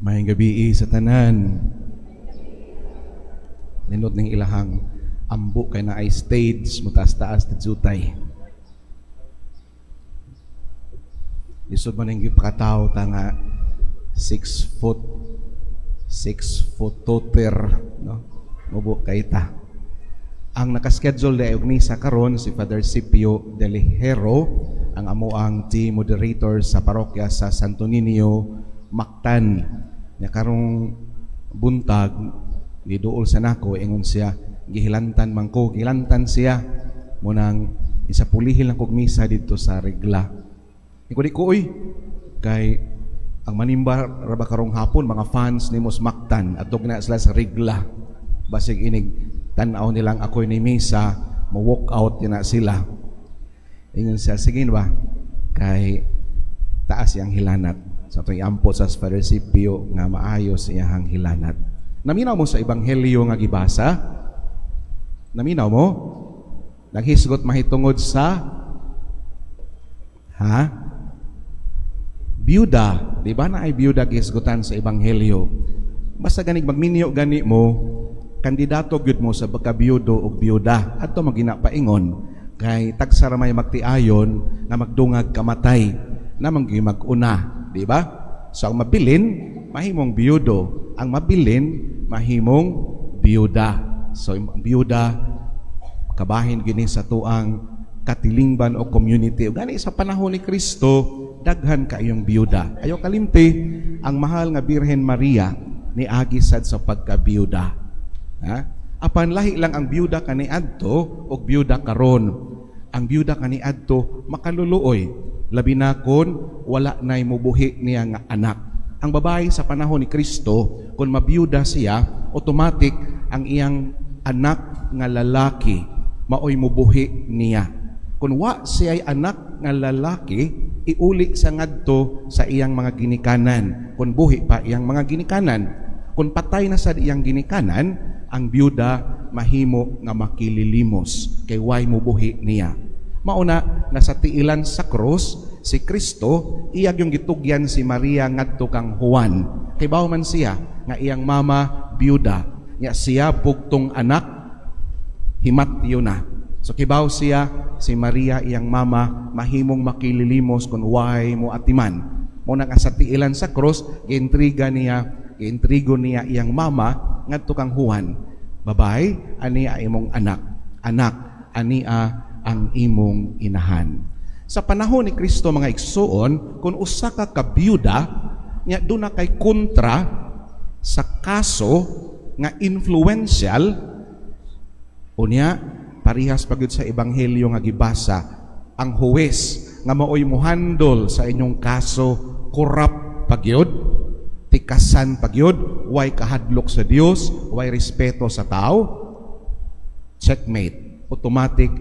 May gabi sa tanan. Nindot ning ilahang ambo kay na ay stage mutas-taas ti jutay. Lisod man ning gipakataw ta nga 6 foot toter, no? Mubo kay ta. Ang nakaschedule na og misa karon si Father Scipio de Lijero, ang amoang team moderator sa parokya sa Santo Niño, Mactan. Nya karong buntag giduol sa nako ingon siya gihilantan man ko, gihilantan siya munang isa pulihil lang kog misa dito sa regla. Iko di ko kay ang manimba raba karong hapon mga fans ni Mos Mactan atog na sila sa regla. Basig inig tan-aw nilang ako ni misa, mo walk out na sila. Ingon siya, sige ba? Kay taas yang hilanat. Sa itong iampo sa Father Scipio nga maayos iyahang hilanat. Naminaw mo sa Ebanghelyo nga gibasa? Naminaw mo? Naghisgot mahitungod sa biyuda. Di ba na ay biyuda gisgutan sa Ebanghelyo? Basta ganig magminyo gani mo, kandidato gyud mo sa pagkabiyudo o biyuda adto magina paingon kay tagsara may magtiayon na magdungag kamatay na maguna, di ba? So ang mabilin mahimong biyudo, ang mabilin mahimong biyuda. So ang biyuda kabahin gini sa tuang katilingban o community. O gani sa panahon ni Kristo daghan kaayong biyuda. Ayaw kalimti ang mahal nga Birhen Maria ni agisad sa pagkabiyuda. Apan lahi lang ang biyuda kaniadto o biyuda karon. Ang biyuda kaniadto makaluluoy labi na kon wala nay mubuhi niya nga anak. Ang babae sa panahon ni Kristo kun mabiyuda siya, automatic ang iyang anak nga lalaki maoy mubuhi niya. Kun wa siya anak nga lalaki, iuli sa ngadto sa iyang mga ginikanan. Kun buhi pa iyang mga ginikanan, kun patay na sa iyang ginikanan, ang biyuda mahimo nga makililimos kay way mubuhi niya. Mauna nasa tiilan sa krus si Kristo, iyag yung gitugyan si Maria ngadto kang Juan. Kay bawo man siya nga iyang mama biyuda, nya siya bugtong anak himatyo na. So kibaw siya si Maria iyang mama mahimong makililimos kun way mo atiman. Mo nang sa tiilan sa krus giintrigo niya iyang mama ngadto kang Juan, babay ania imong anak, ania ang imong inahan. Sa panahon ni Kristo mga igsuon, kung usa ka kabiyuda nya duna kay kontra sa kaso nga influential unya parihas pagyud sa ebanghelyo nga gibasa, ang huwes nga maoy mohandol sa inyong kaso korap pagyud, tikasan pagyud, way kahadlok sa Dios, way respeto sa tao, checkmate, automatic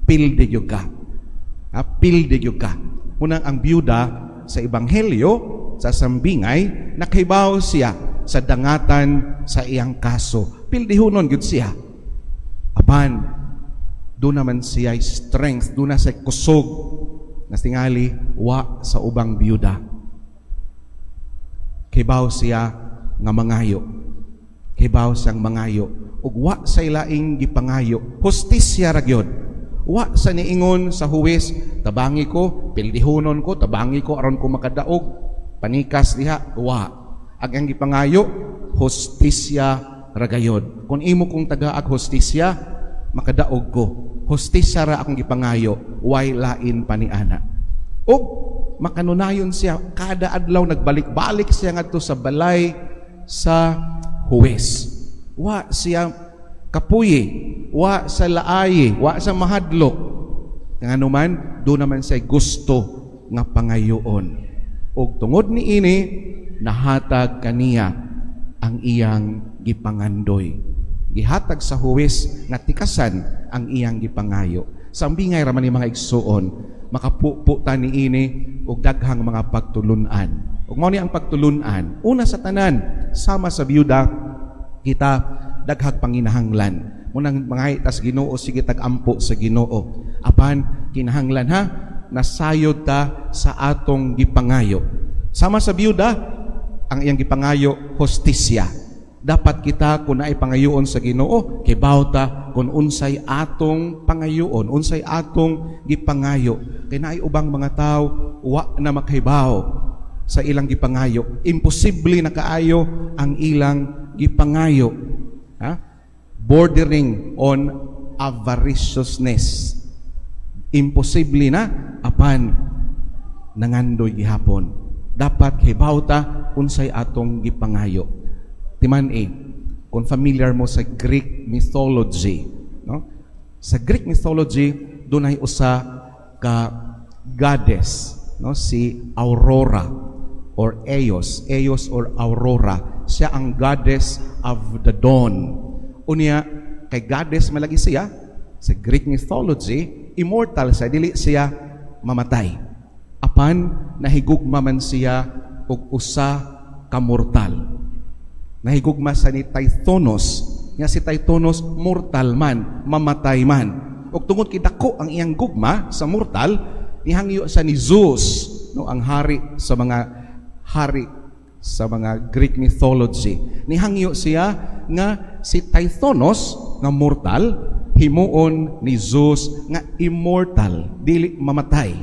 pilde gyud ka. Pilde gyud ka. Munang ang biyuda sa ebanghelyo sa sambingay nakahibaw siya sa dangatan sa iyang kaso. Pildehonon gyud siya. Apan doon naman siya strength, doon na siya kusog na tingali wa sa ubang biyuda. Kibaw siya nga mangayo. Kibaw siyang mangayo. Ug wa sa ilaing gipangayo. Hustisya ra gyud. Wa sa niingon sa huwes, tabangi ko, pildihonon ko, tabangi ko aron ko makadaog. Panikas diha, wa. Ang gipangayo, hustisya ra gayud. Kung imo kong tagaag hustisya, makadaog ko. Hustisya ra akong gipangayo, way lain paniana. O makanunayon siya, kada adlaw nagbalik-balik siya ngadto sa balay sa huwes. Wa siya kapuyi, wa sa laayi, wa sa mahadlok. Ngano man, do naman siya gusto nga pangayoon. Og tungod ni ini, nahatag kaniya ang iyang gipangandoy. Gihatag sa huwes nga tikasan ang iyang gipangayo. Sambingay raman ni mga igsuon, makapuputa ni ini og daghang mga pagtulunan. Ug mao ni ang pagtulunan. Una sa tanan, sama sa biyuda, kita daghang panginahanglan. Munang mga itas Ginoo, sige tag-ampo sa Ginoo. Apan kinahanglan ha, nasayod ta sa atong gipangayo. Sama sa biyuda, ang iyang gipangayo hostisya. Dapat kita kung naay pangayoon sa Ginoo, kibaw ta kung unsay atong pangayoon, unsay atong gipangayo. Kay naay ubang mga tao wa na makahibaw sa ilang gipangayo. Imposible na kaayo ang ilang gipangayo. Bordering on avariciousness. Imposible na apan nangandoy gihapon. Dapat hibaw ta unsay atong gipangayo. Timan kung familiar mo sa Greek mythology, no? Sa Greek mythology dunay usa ka goddess, no? Si Aurora or Eos or Aurora. Siya ang goddess of the dawn. Unya kay goddess malagi siya sa Greek mythology, immortal siya, dili siya mamatay. Apan nahigugma man siya og usa ka mortal. Nahigugma sa ni Tithonus. Nga si Tithonus mortal man, mamatay man. Og tungod kay dako ang iyang gugma sa mortal, nihangyo sa ni Zeus, no, ang hari sa mga Greek mythology. Nihangyo siya nga si Tithonus nga mortal himuon ni Zeus nga immortal, dili mamatay.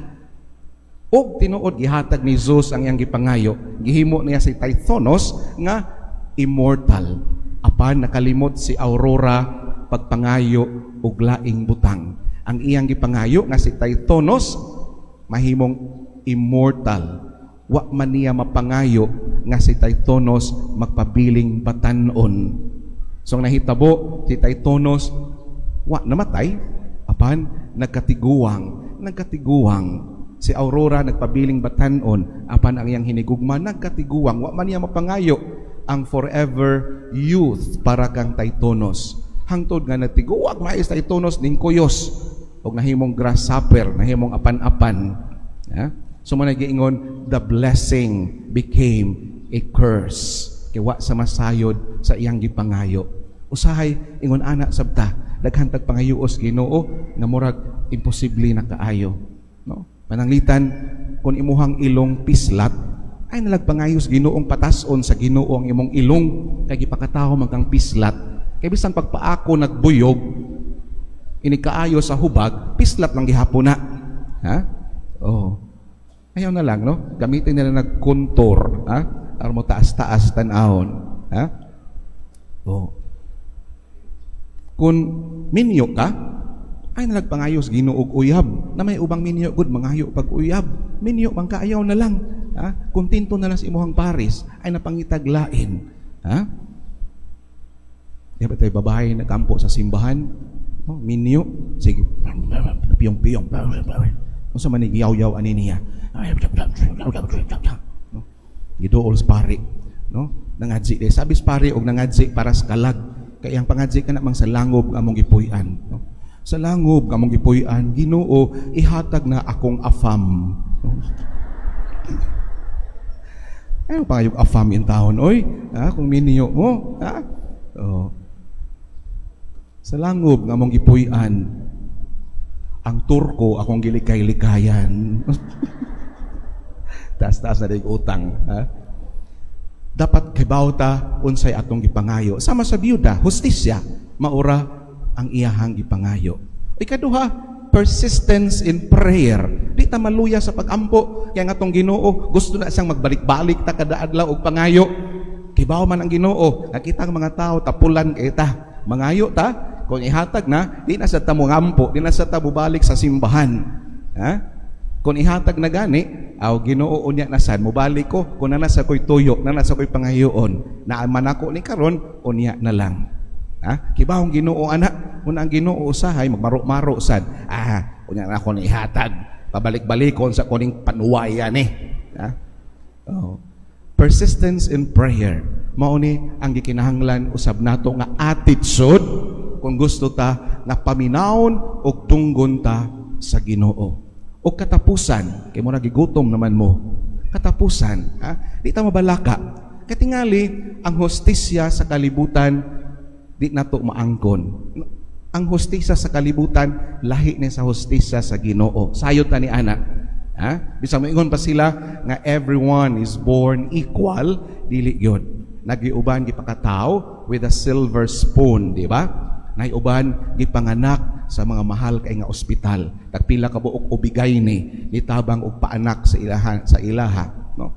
Og tinuod gihatag ni Zeus ang iyang gipangayo, gihimo niya si Tithonus nga immortal. Apan nakalimot si Aurora pagpangayo og laing butang. Ang iyang gipangayo nga si Tithonus mahimong immortal. Wa man niya mapangayo nga si Tithonus magpabiling batanon. So nahitabo si Tithonus wa namatay, apan nagkatiguang. Si Aurora nagpabiling batanon, apan ang iyang hinigugma nagkatiguang. Wa man niya mapangayo ang forever youth para kang Tithonus. Hangtod nga nagtiguwag mais Tithonus ning kuyos og nahimong grasshopper, nahimong apan-apan. So man nagiingon, the blessing became a curse. Kiwa sa masayod sa iyang gipangayo. Usahay ingon ana sabta, daghantag pangayuos Ginoo nga murag imposible na kaayo. No? Pananglitan kung imuhang ilong pislat, ay nalagpangayos Ginoong patason sa Ginoo ang imong ilong kay gipakataho man kang pislat. Kay bisan pagpaako nagbuyog, ini kaayo sa hubag, pislat lang gihapon na. Ayaw na lang, no? Gamitin nila nag-contour, aron mo taas-taas tanahon, Kung minyo ka, ay nalagpangayos Ginoo og uyab. Na may ubang minyo gud mangayo pag uyab. Minyo man kaayaw na lang. Kontento na lang sa imuhang paris ay napangitaglain. Di ba tayo babae na kampo sa simbahan? Minyo, sige, piyong-piyong. Kung sa manigiyaw-yaw ani niya. Gidool sa pari. Nangadzi. Sabi sa pari og nangadzi para sa kalag. Kaya ang pangadzi ka namang sa langob among gipuy-an. Sa langob among gipuy-an, Ginoo, ihatag na akong afam. Ano pa yung afam in taon? Oy, kung minyo mo, sa langob among gipuy-an, ang turko akong gilikay-likayan. Taas-taas na rin utang. Dapat kibaw ta unsay atong gipangayo. Sama sa biyuda, hustisya, maura ang iyahang gipangayo. Ikaduha, persistence in prayer. Di ta maluya sa pagampo. Kaya nga atong Ginoo, gusto na siyang magbalik-balik ta kada adlaw og pangayo. Kibaw man ang Ginoo. Nakita ang mga tao, tapulan kay ta. Mangayo ta, kung ihatag na, di na sa ta mungampo, di na sa ta bubalik sa simbahan. Kung ihatag na gani, Ginoo unya na sad mobalik ko, kung nasa ko'y tuyo, nasa ko'y pangayoon, naaman ako ni karon, unya na lang. Kibahong Ginoo anak, kung ang Ginoo usahay magmaro-maro sad. Unya na ako ni ihatag, pabalik-balikon sa kuning panuwayan Persistence in prayer. Mao ni ang gikinahanglan usab nato nga attitude kung gusto ta nga paminawon og tunggon ta sa Ginoo. O katapusan, kay mo nagigutom naman mo. Katapusan, di ta mabalaka. Katingali ang hostisya sa kalibutan di nato maangkon. Ang hostisya sa kalibutan lahi ni sa hostisya sa Ginoo. Sayot ta ni ana. Bisang moingon pa sila nga everyone is born equal, dili gyud. Nagiuban gipakataw with a silver spoon, di ba? Naiuban gipanganak sa mga mahal kay nga ospital. Tagpila ka buok ubigay ni nitabang og paanak sa ilaha, no?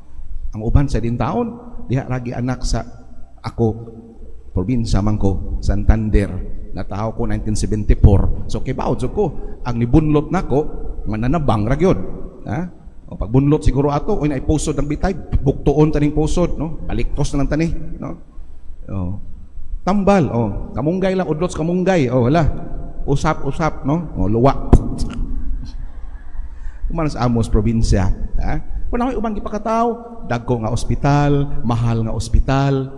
Ang uban sa din taon diha ragi anak sa ako probinsya man ko, Santander. Natao ko 1974. So kibaod so ko ang nibunlot nako mananabang ra gyud. O pagbunlot siguro ato oy naay pusod ang bitay, buktuon taning pusod, no? Baliktos na lang tani, no? Tambal, kamunggay lang udlot sa kamunggay. Wala. Usap, no? Luwa. Kumanan sa Amos probinsya, Panahoy ubang gipakataw, dagko nga ospital, mahal nga ospital,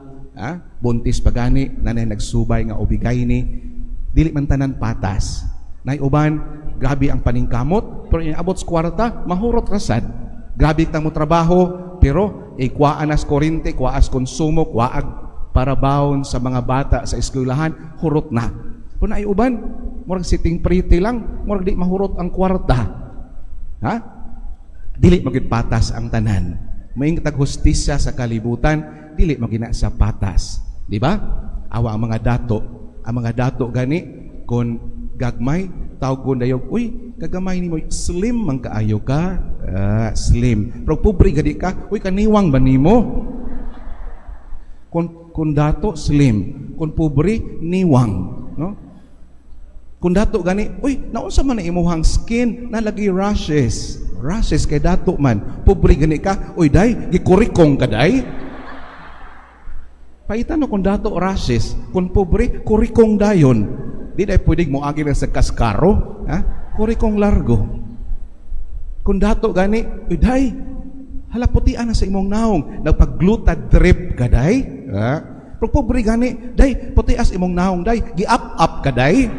buntis pagani, nanay nagsubay nga ubigay ni, dili man tanan patas. Nay uban, grabe ang paningkamot, pero abot sa kwarta, mahurot rasad. Grabe tang mo trabaho, pero kuwaan as korinte, kuwaas konsumo, kuwaag para baon sa mga bata sa eskwelahan, hurot na. Pero nay uban, murag sitting pretty lang, murag di mahurot ang kwarta. Dili magid patas ang tanan. Maing tag hustisya sa kalibutan, dili magina sa patas. Di ba? Awa ang mga dato gani kon gagmay tawag ko dayog, uy, kagamay ni mo, slim man kaayo ka. Slim. Pero pobre gadi ka, uy, kaniwang ba nimo? Kung dato, slim. Kung pobre, niwang. No? Kung dato gani, uy, naunsa man na imuhang skin, nalagi rashes. Rashes kay dato man. Pobre gani ka, uy, day, gikurikong ka, day. Paitan no kung dato rashes, kung pobre, kurikong dayon. Di day pwedeng mo agi sa kaskaro, kurikong largo. Kung dato gani, uy, day, halaputian na sa imong naong, nagpagluta drip ka, day. Pero pobre gani, day, putias imong naong, day, gi-up-up ka, day.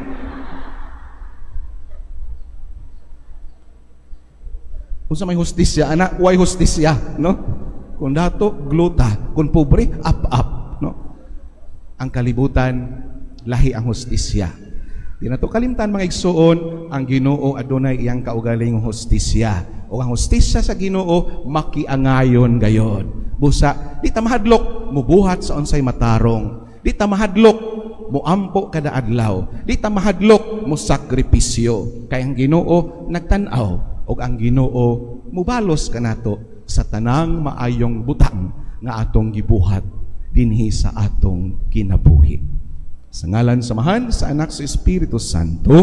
Kung sa may hustisya, anak, way hustisya, no? Kung dato, gluta. Kung pobre, up-up, no? Ang kalibutan, lahi ang hustisya. Di na to kalimtan mga igsuon, ang Ginoo adunay iyang kaugaling hustisya. O ang hustisya sa Ginoo, makiangayon gayon. Busa, di ta mahadlok, mubuhat sa unsay matarong. Di ta mahadlok, muampo kada adlaw. Di ta mahadlok, musakripisyo. Kay ang Ginoo nagtan-aw. O ang Ginoo mubalos kanato sa tanang maayong butang nga atong gibuhat dinhi sa atong kinabuhi. Sa ngalan samahan sa Anak sa Espiritu Santo.